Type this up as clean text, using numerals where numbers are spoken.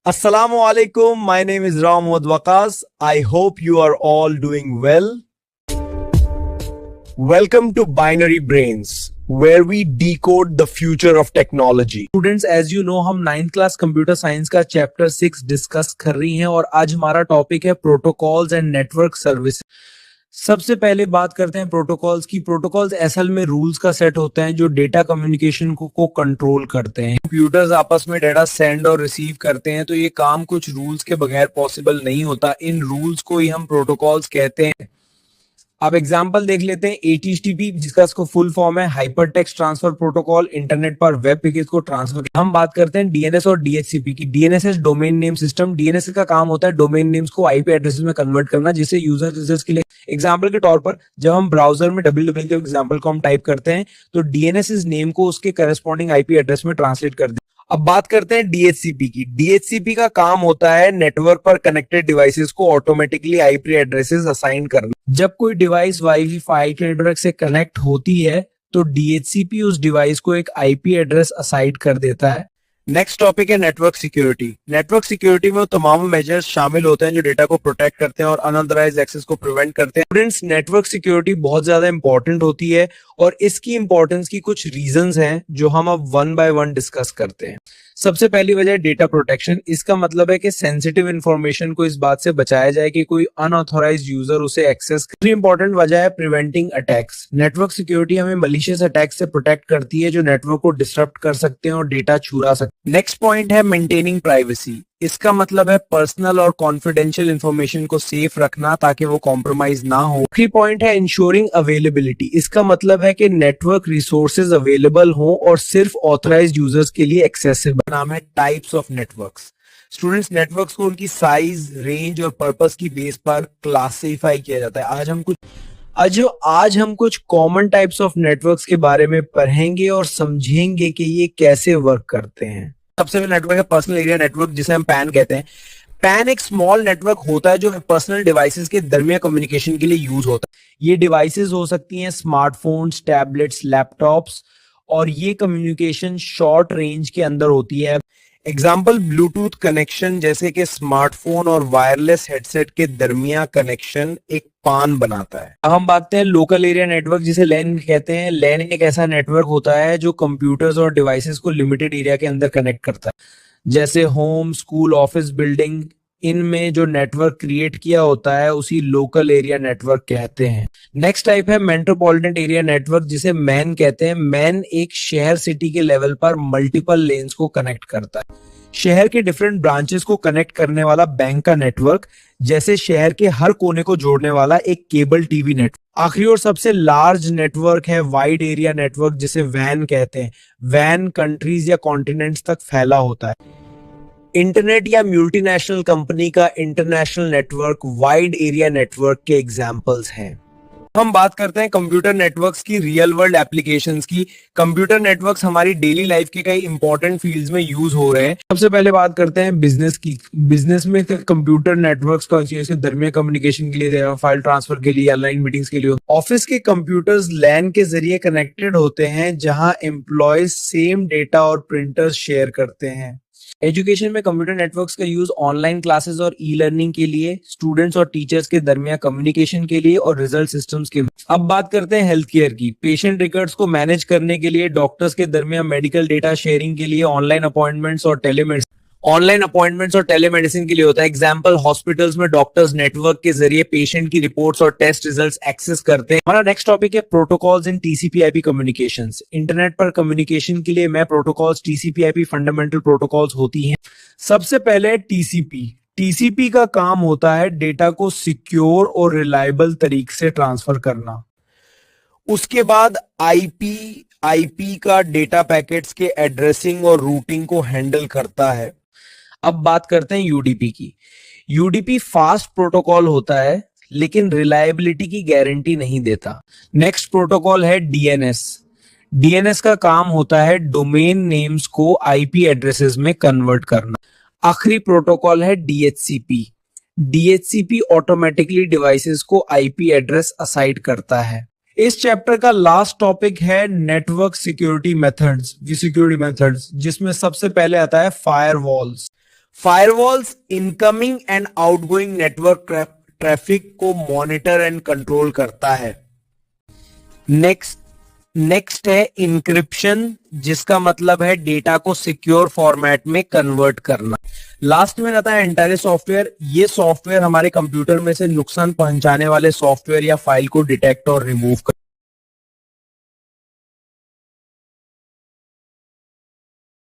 Assalamu alaikum. My name is Ramod Waqas. I hope you are all doing well. Welcome to Binary Brains, where we decode the future of technology. Students, as you know, हम 9th class computer science का चैप्टर 6 discuss कर रही हैं और आज हमारा topic है प्रोटोकॉल्स एंड नेटवर्क सर्विस। सबसे पहले बात करते हैं प्रोटोकॉल्स की। प्रोटोकॉल्स असल में रूल्स का सेट होते हैं जो डेटा कम्युनिकेशन को कंट्रोल करते हैं। कंप्यूटर्स आपस में डेटा सेंड और रिसीव करते हैं, तो ये काम कुछ रूल्स के बगैर पॉसिबल नहीं होता। इन रूल्स को ही हम प्रोटोकॉल्स कहते हैं। अब एग्जांपल देख लेते हैं। HTTP, जिसका इसको फुल फॉर्म है hyper text transfer protocol, internet पर वेब पेजेस को ट्रांसफर। हम बात करते हैं DNS और DHCP की। DNS domain name system. DNS का काम होता है डोमेन नेम्स को IP एड्रेसेस में कन्वर्ट करना, जिससे यूजर रिजल्ट्स के लिए। एग्जांपल के तौर पर जब हम ब्राउजर में www के एग्जांपल को हम टाइप करते हैं तो DNS नेम को उसके करस्पॉन्डिंग IP एड्रेस में ट्रांसलेट कर दे। अब बात करते हैं DHCP की। DHCP का काम होता है नेटवर्क पर कनेक्टेड डिवाइसेस को ऑटोमेटिकली IP एड्रेसेस असाइन करना। जब कोई डिवाइस वाईफाई के नेटवर्क से कनेक्ट होती है तो DHCP उस डिवाइस को एक IP एड्रेस असाइन कर देता है। नेक्स्ट टॉपिक है नेटवर्क सिक्योरिटी। नेटवर्क सिक्योरिटी में वो तमाम मेजर्स शामिल होते हैं जो डेटा को प्रोटेक्ट करते हैं और अनऑथराइज्ड एक्सेस को प्रिवेंट करते हैं। स्टूडेंट्स, नेटवर्क सिक्योरिटी बहुत ज्यादा इंपॉर्टेंट होती है और इसकी इंपॉर्टेंस की कुछ रीजंस हैं जो हम अब वन बाय वन डिस्कस करते हैं। सबसे पहली वजह है डेटा प्रोटेक्शन। इसका मतलब है कि सेंसिटिव इंफॉर्मेशन को इस बात से बचाया जाए कि कोई अनऑथराइज्ड यूजर उसे एक्सेस। दूसरी इंपॉर्टेंट वजह है प्रिवेंटिंग अटैक्स। नेटवर्क सिक्योरिटी हमें मलिशियस अटैक से प्रोटेक्ट करती है जो नेटवर्क को डिस्टर्ब कर सकते हैं और डेटा चुरा सकते हैं। नेक्स्ट पॉइंट है मेंटेनिंग प्राइवेसी। इसका मतलब है पर्सनल और कॉन्फिडेंशियल इंफॉर्मेशन को सेफ रखना ताकि वो कॉम्प्रोमाइज ना हो। आखिरी पॉइंट है इंश्योरिंग अवेलेबिलिटी। इसका मतलब है कि नेटवर्क रिसोर्सेज अवेलेबल हो और सिर्फ ऑथराइज्ड यूजर्स के लिए एक्सेसिबल। नाम है types of networks. Students, networks को उनकी साइज, रेंज और पर्पस की बेस पर क्लासिफाई किया जाता है। आज हम कुछ कॉमन टाइप्स ऑफ नेटवर्क्स के बारे में पढ़ेंगे और समझेंगे कि ये कैसे वर्क करते हैं। सबसे पहले नेटवर्क है पर्सनल एरिया नेटवर्क, जिसे हम पैन कहते हैं। पैन एक स्मॉल नेटवर्क होता है जो पर्सनल डिवाइसेस के दरमियान कम्युनिकेशन के लिए यूज होता है। ये डिवाइसेस हो सकती हैं स्मार्टफोन्स, टैबलेट्स, लैपटॉप्स, और ये कम्युनिकेशन शॉर्ट रेंज के अंदर होती है। एग्जाम्पल ब्लूटूथ कनेक्शन, जैसे कि स्मार्टफोन और वायरलेस हेडसेट के दरमियान कनेक्शन एक पान बनाता है। अब हम बात करते हैं लोकल एरिया नेटवर्क, जिसे लैन कहते हैं। लैन एक ऐसा नेटवर्क होता है जो कंप्यूटर्स और डिवाइसेस को लिमिटेड एरिया के अंदर कनेक्ट करता है, जैसे होम, स्कूल, ऑफिस, बिल्डिंग। इनमें जो नेटवर्क क्रिएट किया होता है उसी लोकल एरिया नेटवर्क कहते हैं। नेक्स्ट टाइप है मेट्रोपॉलिटन एरिया नेटवर्क, जिसे मैन कहते हैं। मैन एक शहर, सिटी के लेवल पर मल्टीपल लेन्स को कनेक्ट करता है। शहर के डिफरेंट ब्रांचेस को कनेक्ट करने वाला बैंक का नेटवर्क, जैसे शहर के हर कोने को जोड़ने वाला एक केबल टीवी नेटवर्क। आखिरी और सबसे लार्ज नेटवर्क है वाइड एरिया नेटवर्क, जिसे वैन कहते हैं। वैन कंट्रीज या कॉन्टिनेंट्स तक फैला होता है। इंटरनेट या मल्टीनेशनल कंपनी का international network wide area network के एग्जांपल्स हैं। हम बात करते हैं कंप्यूटर नेटवर्क्स की, रियल वर्ल्ड एप्लीकेशंस की। कंप्यूटर नेटवर्क्स हमारी डेली लाइफ के कई इंपॉर्टेंट फील्ड्स में यूज हो रहे हैं। सबसे पहले बात करते हैं बिजनेस की। बिजनेस में कंप्यूटर नेटवर्क्स का दरमियान कम्युनिकेशन के लिए, फाइल ट्रांसफर के लिए, ऑनलाइन मीटिंग्स के लिए। ऑफिस के कंप्यूटर्स लैन के जरिए कनेक्टेड होते हैं, जहां एम्प्लॉयज सेम डेटा और प्रिंटर्स शेयर करते हैं। एजुकेशन में कंप्यूटर नेटवर्क्स का यूज ऑनलाइन क्लासेस और ई लर्निंग के लिए, स्टूडेंट्स और टीचर्स के दरमियान कम्युनिकेशन के लिए और रिजल्ट सिस्टम्स के लिए। अब बात करते हैं हेल्थ केयर की। पेशेंट रिकॉर्ड्स को मैनेज करने के लिए, डॉक्टर्स के दरमियान मेडिकल डेटा शेयरिंग के लिए, ऑनलाइन अपॉइंटमेंट्स और टेलीमेडिसिन के लिए होता है। एग्जाम्पल, हॉस्पिटल्स में डॉक्टर्स नेटवर्क के जरिए पेशेंट की रिपोर्ट्स और टेस्ट रिजल्ट्स एक्सेस करते हैं। हमारा नेक्स्ट टॉपिक है protocols in TCP/IP communications. Internet पर कम्युनिकेशन के लिए मैं प्रोटोकॉल्स TCP/IP फंडामेंटल प्रोटोकॉल्स होती हैं। सबसे पहले TCP का काम होता है डेटा को सिक्योर और रिलायबल तरीके से ट्रांसफर करना। उसके बाद IP का डेटा पैकेट्स के एड्रेसिंग और रूटिंग को हैंडल करता है। अब बात करते हैं UDP की। UDP फास्ट प्रोटोकॉल होता है लेकिन रिलायबिलिटी की गारंटी नहीं देता। नेक्स्ट प्रोटोकॉल है DNS। DNS का काम होता है डोमेन नेम्स को IP एड्रेसेस में कन्वर्ट करना। आखिरी प्रोटोकॉल है DHCP। DHCP ऑटोमेटिकली डिवाइसेस को IP एड्रेस असाइन करता है। इस चैप्टर का लास्ट टॉपिक है नेटवर्क सिक्योरिटी मेथड्स, जिसमें सबसे पहले आता है firewalls. Firewalls incoming and outgoing network traffic को मॉनिटर एंड कंट्रोल करता है। नेक्स्ट है इंक्रिप्शन, जिसका मतलब है डेटा को सिक्योर फॉर्मेट में कन्वर्ट करना। लास्ट में आता है एंटायर सॉफ्टवेयर। ये सॉफ्टवेयर हमारे कंप्यूटर में से नुकसान पहुंचाने वाले सॉफ्टवेयर या फाइल को डिटेक्ट और रिमूव कर